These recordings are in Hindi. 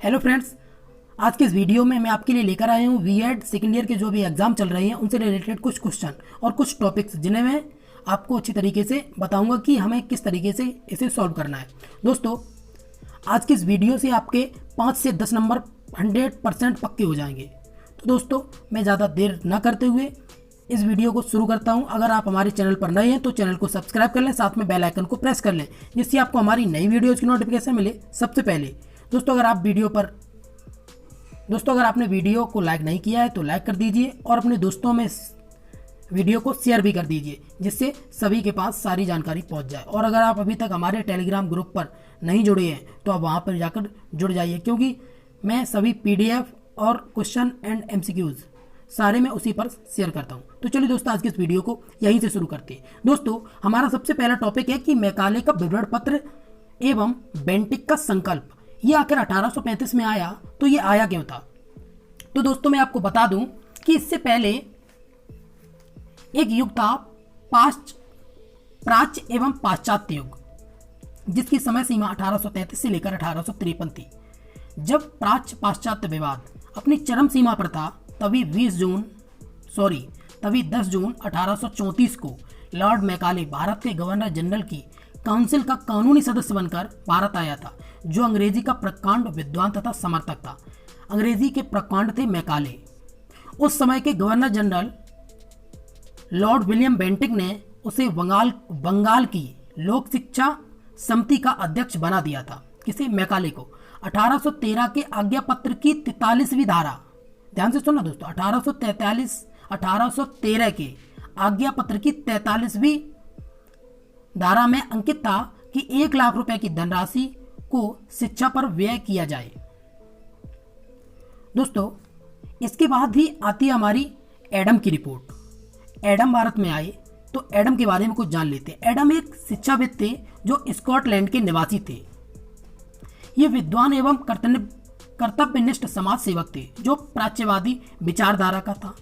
हेलो फ्रेंड्स, आज के इस वीडियो में मैं आपके लिए लेकर आया हूँ बीएड सेकेंड ईयर के जो भी एग्जाम चल रहे हैं उनसे रिलेटेड कुछ क्वेश्चन और कुछ टॉपिक्स जिन्हें मैं आपको अच्छी तरीके से बताऊंगा कि हमें किस तरीके से इसे सॉल्व करना है। दोस्तों, आज की इस वीडियो से आपके 5 से 10 नंबर 100% पक्के हो जाएंगे। तो दोस्तों, मैं ज़्यादा देर ना करते हुए इस वीडियो को शुरू करता हूं। अगर आप हमारे चैनल पर नए हैं तो चैनल को सब्सक्राइब कर लें, साथ में बेल आइकन को प्रेस कर लें जिससे आपको हमारी नई वीडियोज़ की नोटिफिकेशन मिले सबसे पहले। दोस्तों, अगर आपने वीडियो को लाइक नहीं किया है तो लाइक कर दीजिए और अपने दोस्तों में वीडियो को शेयर भी कर दीजिए जिससे सभी के पास सारी जानकारी पहुंच जाए। और अगर आप अभी तक हमारे टेलीग्राम ग्रुप पर नहीं जुड़े हैं तो आप वहां पर जाकर जुड़ जाइए, क्योंकि मैं सभी पीडीएफ और क्वेश्चन एंड एमसीक्यूज सारे मैं उसी पर शेयर करता हूं। तो चलिए दोस्तों, आज की इस वीडियो को यहीं से शुरू करते हैं। दोस्तों, हमारा सबसे पहला टॉपिक है कि मैकाले का विवरण पत्र एवं बेंटिक का संकल्प ये आखिर 1835 में आया, तो ये आया क्यों था? तो दोस्तों, मैं आपको बता दूं कि इससे पहले एक युग था प्राच्य एवं पाश्चात्य युग, जिसकी समय सीमा 1833 से लेकर 1853 थी। जब प्राच्य पाश्चात्य विवाद अपनी चरम सीमा पर था, तभी 10 जून 1834 को लॉर्ड मैकाले भारत के गवर्नर जनरल की काउंसिल का कानूनी सदस्य बनकर भारत आया था, जो अंग्रेजी का प्रकांड विद्वान तथा समर्थक था। अंग्रेजी के प्रकांड थे मैकाले। उस समय के governor general Lord William Bentinck ने उसे बंगाल की लोक शिक्षा समिति का अध्यक्ष बना दिया था। किसे? मैकाले को। 1813 के आज्ञा पत्र की 43वीं धारा, ध्यान से सुनना दोस्तों, 1813 के आज्ञा पत्र की 43वीं धारा में अंकित था कि 1 लाख रुपए की धनराशि को शिक्षा पर व्यय किया जाए। दोस्तों, इसके बाद ही आती है हमारी एडम की रिपोर्ट। एडम भारत में आए तो एडम के बारे में कुछ जान लेते हैं। एडम एक शिक्षाविद थे जो स्कॉटलैंड के निवासी थे। ये विद्वान एवं कर्तव्यनिष्ठ समाज सेवक थे जो प्राच्यवादी विचारधारा का था।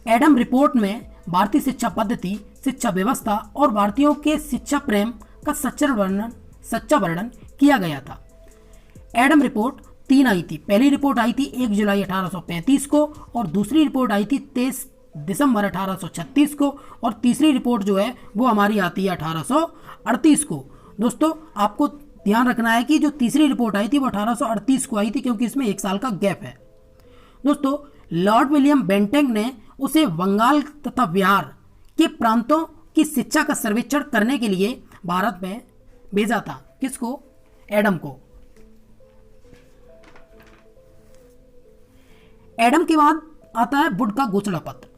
एडम रिपोर्ट में भारतीय शिक्षा पद्धति, शिक्षा व्यवस्था और भारतीयों के शिक्षा प्रेम का सच्चा वर्णन किया गया था। एडम रिपोर्ट 3 आई थी। पहली रिपोर्ट आई थी 1 जुलाई 1835 को और दूसरी रिपोर्ट आई थी 23 दिसंबर 1836 को और तीसरी रिपोर्ट जो है वो हमारी आती है 1838 को। दोस्तों, आपको ध्यान रखना है कि जो तीसरी रिपोर्ट आई थी वो 1838 को आई थी, क्योंकि इसमें 1 साल का गैप है। दोस्तों, लॉर्ड विलियम बेंटिक ने उसे बंगाल तथा बिहार के प्रांतों की शिक्षा का सर्वेक्षण करने के लिए भारत में भेजा था। किसको? एडम को। एडम के बाद आता है वुड का घोषणा पत्र।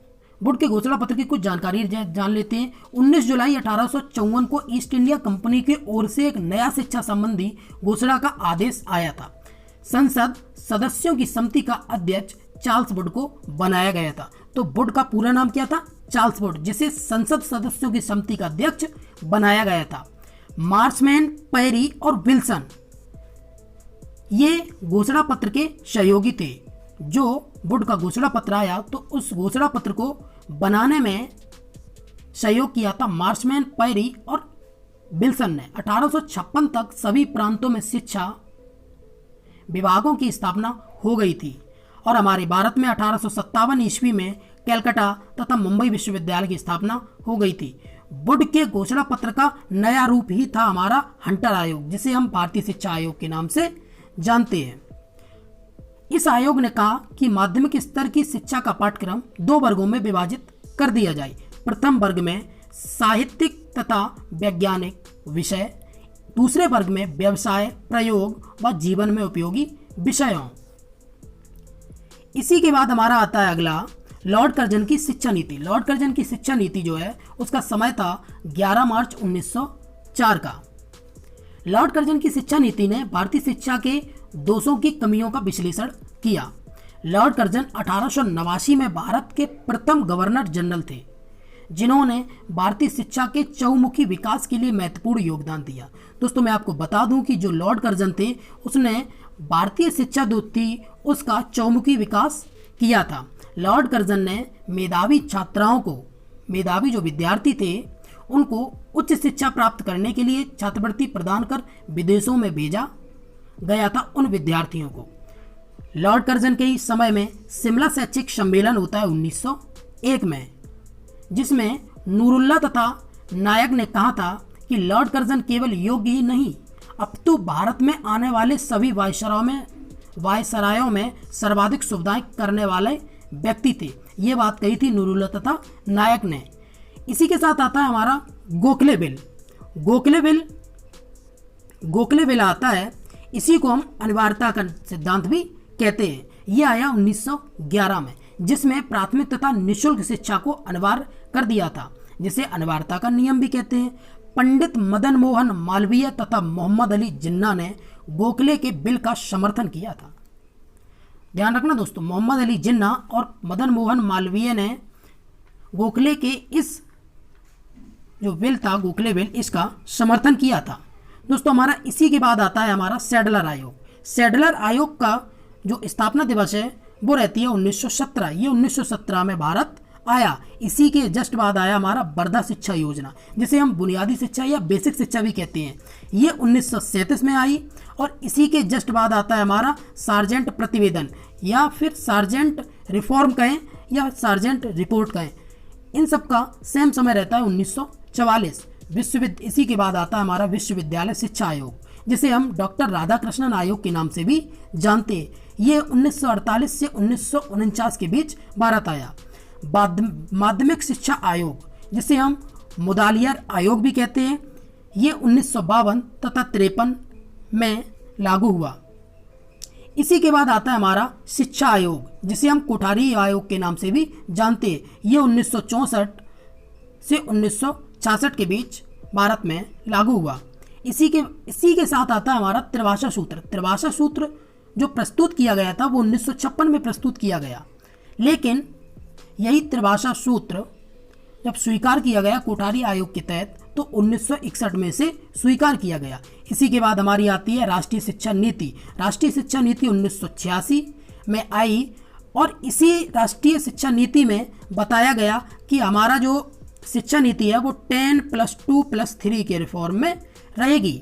वुड के घोषणा पत्र की कुछ जानकारी जान लेते हैं। 19 जुलाई 1854 को ईस्ट इंडिया कंपनी की ओर से एक नया शिक्षा संबंधी घोषणा का आदेश आया था। संसद सदस्यों की समिति का अध्यक्ष चार्ल्स वुड को बनाया गया था। तो वुड का पूरा नाम क्या था? चार्ल्स वुड, जिसे संसद सदस्यों की समिति का अध्यक्ष बनाया गया था। मार्शमैन, पेरी और विल्सन ये घोषणा पत्र के सहयोगी थे। जो वुड का घोषणा पत्र आया तो उस घोषणा पत्र को बनाने में सहयोग किया था मार्शमैन, पेरी और विल्सन ने। 1856 तक सभी प्रांतों में शिक्षा विभागों की स्थापना हो गई थी और हमारे भारत में 1857 ईस्वी में कलकत्ता तथा मुंबई विश्वविद्यालय की स्थापना हो गई थी। वुड के घोषणा पत्र का नया रूप ही था हमारा हंटर आयोग, जिसे हम भारतीय शिक्षा आयोग के नाम से जानते हैं। इस आयोग ने कहा कि माध्यमिक स्तर की शिक्षा का पाठ्यक्रम 2 वर्गों में विभाजित कर दिया जाए। प्रथम वर्ग में साहित्यिक तथा वैज्ञानिक विषय, दूसरे वर्ग में व्यवसाय, प्रयोग व जीवन में उपयोगी विषयों। इसी के बाद हमारा आता है अगला लॉर्ड कर्जन की शिक्षा नीति। लॉर्ड कर्जन की शिक्षा नीति जो है उसका समय था 11 मार्च 1904 का। लॉर्ड कर्जन की शिक्षा नीति ने भारतीय शिक्षा के दोषों की कमियों का विश्लेषण किया। लॉर्ड कर्जन 1889 में भारत के प्रथम गवर्नर जनरल थे जिन्होंने भारतीय शिक्षा के चहुमुखी विकास के लिए महत्वपूर्ण योगदान दिया। दोस्तों, मैं आपको बता दूं कि जो लॉर्ड कर्जन थे उसने भारतीय शिक्षा जो थी उसका चहुमुखी विकास किया था। लॉर्ड कर्जन ने मेधावी छात्राओं को, मेधावी जो विद्यार्थी थे उनको उच्च शिक्षा प्राप्त करने के लिए छात्रवृत्ति प्रदान कर विदेशों में भेजा गया था उन विद्यार्थियों को। लॉर्ड कर्जन के ही समय में शिमला शैक्षिक सम्मेलन होता है 1901 में, जिसमें नूरुल्लाह तथा नायक ने कहा था कि लॉर्ड कर्जन केवल योग्य ही नहीं अपितु भारत में आने वाले सभी वायसरायों में सर्वाधिक सुविधाएं करने वाले व्यक्ति थे। ये बात कही थी नूरुल्लाह तथा नायक ने। इसी के साथ आता है हमारा गोखले बिल। गोखले बिल आता है, इसी को हम अनिवार्यता का सिद्धांत भी कहते हैं। ये आया 1911 में, जिसमें प्राथमिक तथा निःशुल्क शिक्षा को अनिवार्य कर दिया था, जिसे अनिवार्यता का नियम भी कहते हैं। पंडित मदन मोहन मालवीय तथा मोहम्मद अली जिन्ना ने गोखले के बिल का समर्थन किया था। ध्यान रखना दोस्तों, मोहम्मद अली जिन्ना और मदन मोहन मालवीय ने गोखले के इस जो बिल था, गोखले बिल, इसका समर्थन किया था। दोस्तों हमारा इसी के बाद आता है हमारा सैडलर आयोग। सैडलर आयोग का जो स्थापना दिवस है वो रहती है 1917। ये 1917 में भारत आया। इसी के जस्ट बाद आया हमारा वर्धा शिक्षा योजना, जिसे हम बुनियादी शिक्षा या बेसिक शिक्षा भी कहते हैं। ये 1937 में आई। और इसी के जस्ट बाद आता है हमारा सार्जेंट प्रतिवेदन, या फिर सार्जेंट रिफॉर्म कहें या सार्जेंट रिपोर्ट कहें। इन सब का सेम समय रहता है 1944। इसी के बाद आता है हमारा विश्वविद्यालय शिक्षा आयोग, जिसे हम डॉक्टर राधाकृष्णन आयोग के नाम से भी जानते हैं। ये 1948 से 1949 के बीच भारत आया। माध्यमिक शिक्षा आयोग, जिसे हम मुदालियर आयोग भी कहते हैं, ये 1952 तथा 53 में लागू हुआ। इसी के बाद आता है हमारा शिक्षा आयोग, जिसे हम कोठारी आयोग के नाम से भी जानते हैं। ये 1964 से 1966 के बीच भारत में लागू हुआ। इसी के साथ आता है हमारा त्रिभाषा सूत्र। त्रिभाषा सूत्र जो प्रस्तुत किया गया था वो 1956 में प्रस्तुत किया गया, लेकिन यही त्रिभाषा सूत्र जब स्वीकार किया गया कोठारी आयोग के तहत तो 1961 में से स्वीकार किया गया। इसी के बाद हमारी आती है राष्ट्रीय शिक्षा नीति। राष्ट्रीय शिक्षा नीति 1986 में आई और इसी राष्ट्रीय शिक्षा नीति में बताया गया कि हमारा जो शिक्षा नीति है वो 10+2+3 के रिफॉर्म में रहेगी।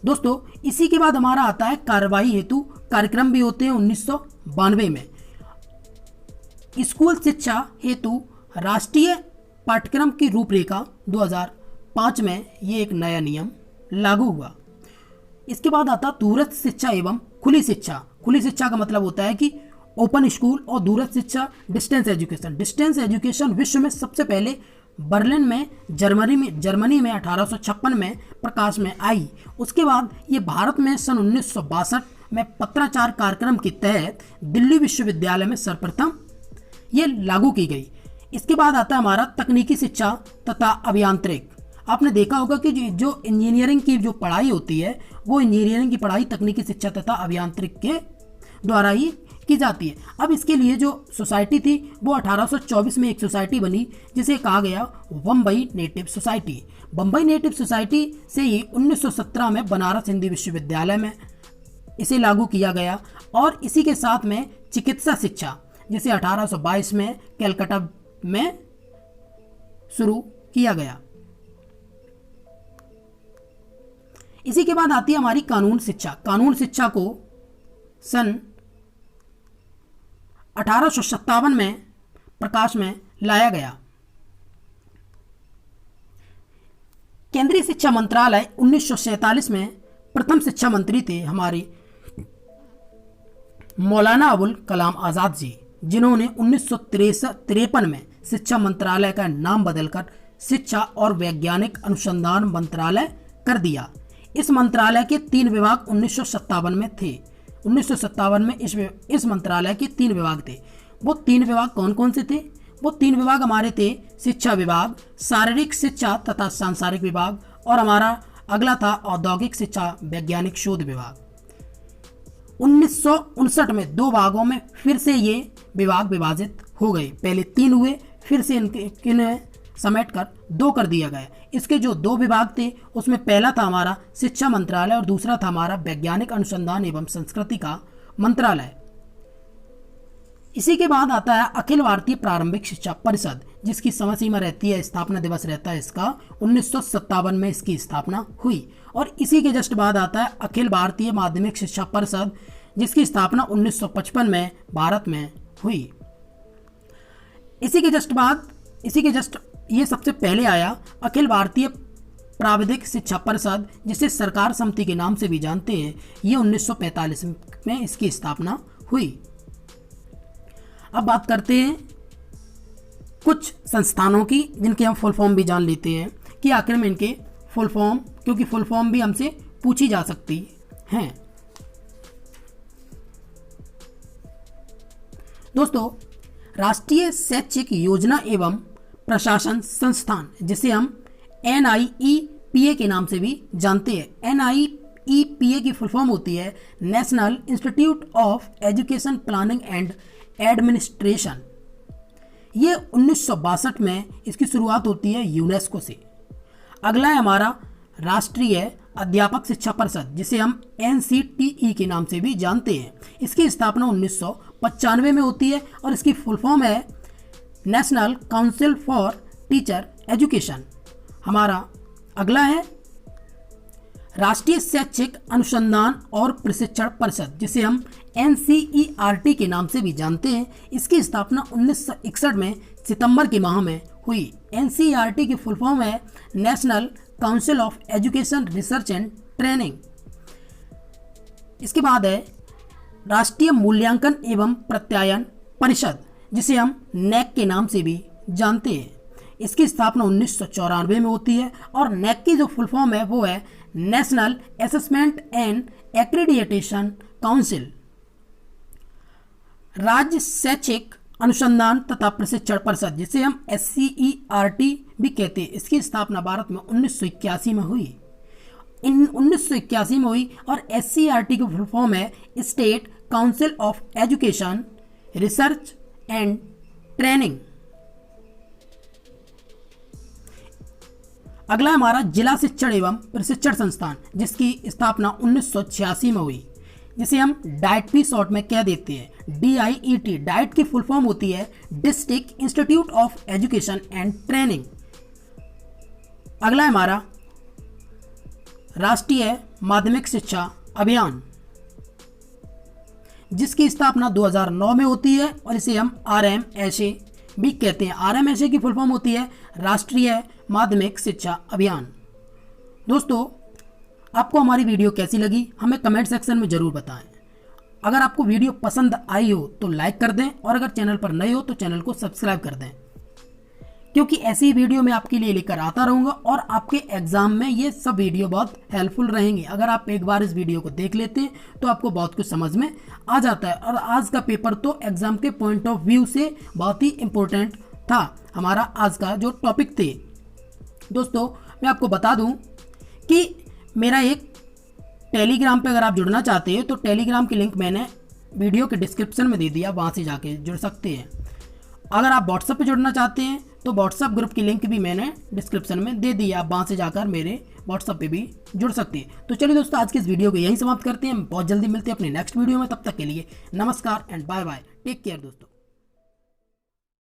दोस्तों इसी के बाद हमारा आता है कार्यवाही हेतु कार्यक्रम भी होते हैं 1992 में। स्कूल शिक्षा हेतु राष्ट्रीय पाठ्यक्रम की रूपरेखा 2005 में ये एक नया नियम लागू हुआ। इसके बाद आता दूरस्थ शिक्षा एवं खुली शिक्षा। खुली शिक्षा का मतलब होता है कि ओपन स्कूल, और दूरस्थ शिक्षा डिस्टेंस एजुकेशन। डिस्टेंस एजुकेशन विश्व में सबसे पहले बर्लिन में जर्मनी में 1856 में प्रकाश में आई। उसके बाद ये भारत में सन 1962 में पत्राचार कार्यक्रम के तहत दिल्ली विश्वविद्यालय में सर्वप्रथम ये लागू की गई। इसके बाद आता है हमारा तकनीकी शिक्षा तथा अभियांत्रिक। आपने देखा होगा कि जो इंजीनियरिंग की जो पढ़ाई होती है वो इंजीनियरिंग की पढ़ाई तकनीकी शिक्षा तथा अभियांत्रिक के द्वारा ही की जाती है। अब इसके लिए जो सोसाइटी थी वो 1824 में एक सोसाइटी बनी जिसे कहा गया Bombay native society. Bombay native society से ही 1917 में बनारस हिंदी विश्वविद्यालय में इसे लागू किया गया। और इसी के साथ में चिकित्सा शिक्षा जिसे 1822 में कलकत्ता में शुरू किया गया। इसी के बाद आती है हमारी कानून शिक्षा। कानून शिक्षा को सन 1857 में प्रकाश में लाया गया। केंद्रीय शिक्षा मंत्रालय 1947 में प्रथम शिक्षा मंत्री थे हमारे मौलाना अबुल कलाम आज़ाद जी, जिन्होंने 1953 में शिक्षा मंत्रालय का नाम बदलकर शिक्षा और वैज्ञानिक अनुसंधान मंत्रालय कर दिया। इस मंत्रालय के 3 विभाग 1957 में थे। 1957 में इस मंत्रालय के 3 विभाग थे। वो 3 विभाग कौन कौन से थे? वो 3 विभाग हमारे थे शिक्षा विभाग, शारीरिक शिक्षा तथा सांसारिक विभाग, और हमारा अगला था औद्योगिक शिक्षा वैज्ञानिक शोध विभाग। 1959 में 2 भागों में फिर से ये विभाग विभाजित हो गए। पहले 3 हुए, फिर से इन्हें समेटकर 2 कर दिया गया। इसके जो 2 विभाग थे उसमें पहला था हमारा शिक्षा मंत्रालय और दूसरा था हमारा वैज्ञानिक अनुसंधान एवं संस्कृति का मंत्रालय। इसी के बाद आता है अखिल भारतीय प्रारंभिक शिक्षा परिषद, जिसकी समय सीमा रहती है, स्थापना दिवस रहता है इसका 1957 में इसकी स्थापना हुई। और इसी के जस्ट बाद आता है अखिल भारतीय माध्यमिक शिक्षा परिषद, जिसकी स्थापना 1955 में भारत में हुई। इसी के जस्ट ये सबसे पहले आया अखिल भारतीय प्राविधिक शिक्षा परिषद, जिसे सरकार समिति के नाम से भी जानते हैं। ये 1945 में इसकी स्थापना हुई। अब बात करते हैं कुछ संस्थानों की, जिनके हम फुल फॉर्म भी जान लेते हैं कि आखिर में इनके फुल फॉर्म, क्योंकि फुल फॉर्म भी हमसे पूछी जा सकती हैं। दोस्तों, राष्ट्रीय शैक्षिक योजना एवं प्रशासन संस्थान, जिसे हम NIEPA के नाम से भी जानते हैं। NIEPA की फुल फॉर्म होती है national institute of education planning and administration. ये 1962 में इसकी शुरुआत होती है यूनेस्को से। अगला है हमारा राष्ट्रीय अध्यापक शिक्षा परिषद, जिसे हम NCTE के नाम से भी जानते हैं। इसकी स्थापना 1995 में होती है और इसकी फुल फॉर्म है national council for teacher education. हमारा अगला है राष्ट्रीय शैक्षिक अनुसंधान और प्रशिक्षण परिषद, जिसे हम NCERT के नाम से भी जानते हैं। इसकी स्थापना 1961 में सितंबर के माह में हुई। NCERT की फुल फॉर्म है national council of education research and training. इसके बाद है राष्ट्रीय मूल्यांकन एवं प्रत्यायन परिषद, जिसे हम NAAC के नाम से भी जानते हैं। इसकी स्थापना 1994 में होती है और NAAC की जो फुल फॉर्म है वो है national assessment and accreditation council. राज्य शैक्षिक अनुसंधान तथा प्रशिक्षण परिषद, जिसे हम SCERT भी कहते हैं, इसकी स्थापना भारत में 1981 में हुई। 1981 में हुई और SCERT की फुल फॉर्म है state council of education research and training. अगला हमारा जिला शिक्षण एवं प्रशिक्षण संस्थान, जिसकी स्थापना 1986 में हुई, जिसे हम डाइट भी शॉर्ट में कह देते हैं, DIET। डाइट की फुल फॉर्म होती है district institute of education and training. अगला हमारा राष्ट्रीय माध्यमिक शिक्षा अभियान, जिसकी स्थापना 2009 में होती है और इसे हम RMSA भी कहते हैं। RMSA की फुल फॉर्म होती है राष्ट्रीय माध्यमिक शिक्षा अभियान। दोस्तों, आपको हमारी वीडियो कैसी लगी हमें कमेंट सेक्शन में ज़रूर बताएं। अगर आपको वीडियो पसंद आई हो तो लाइक कर दें और अगर चैनल पर नए हो तो चैनल को सब्सक्राइब कर दें, क्योंकि ऐसी वीडियो मैं आपके लिए लेकर आता रहूँगा और आपके एग्जाम में ये सब वीडियो बहुत हेल्पफुल रहेंगे। अगर आप एक बार इस वीडियो को देख लेते हैं तो आपको बहुत कुछ समझ में आ जाता है। और आज का पेपर तो एग्जाम के पॉइंट ऑफ व्यू से बहुत ही इम्पोर्टेंट था। हमारा आज का जो टॉपिक थे, दोस्तों मैं आपको बता दूं कि मेरा एक टेलीग्राम पे अगर आप जुड़ना चाहते हैं तो टेलीग्राम की लिंक मैंने वीडियो के डिस्क्रिप्शन में दे दिया, वहाँ से जाके जुड़ सकते हैं। अगर आप व्हाट्सएप पे जुड़ना चाहते हैं तो व्हाट्सएप ग्रुप की लिंक भी मैंने डिस्क्रिप्शन में दे दी, आप वहाँ से जाकर मेरे व्हाट्सएप पे भी जुड़ सकते हैं। तो चलिए दोस्तों, आज के इस वीडियो को यहीं समाप्त करते हैं। बहुत जल्दी मिलते हैं अपने नेक्स्ट वीडियो में। तब तक के लिए नमस्कार and bye bye, take care दोस्तों।